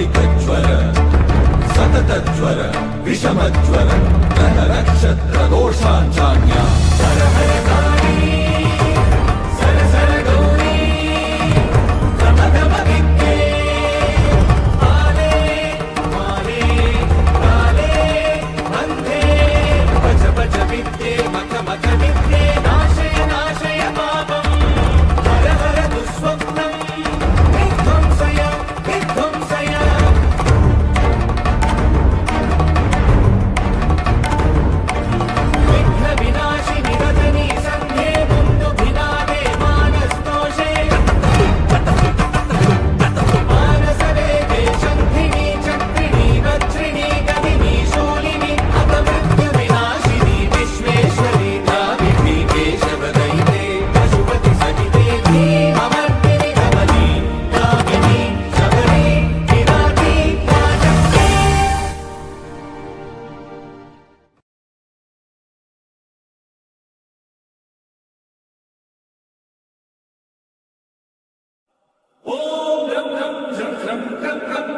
स्फटिकज्वर सततज्वर विषमज्वर ग्रह नक्षत्र दोषाञ्चान्या हर हर काली sir sir Gauri गम गम विद्ये आले माले काले बन्धे भज भज विद्ये मख मख विद्ये नाशय नाशय पापम् हर हर दुःस्वप्नम् विध्वंसय विध्वंसय विघ्न विनाशिनि रजनी सन्ध्ये मुन्दुभिनादे मानस्तोषे मानसवेगे शङ्खिनी चक्रिणी वज्रिणी गदिनी शूलिनी अपमृत्युविनाशिनी विश्वेश्वरी द्राविडी केशवदैते पशुपति सहिते धीमवर्तिनि कमली दामिनी शबरी विराटी वाचक्री ॐ रं रं झं झं क्रं क्रं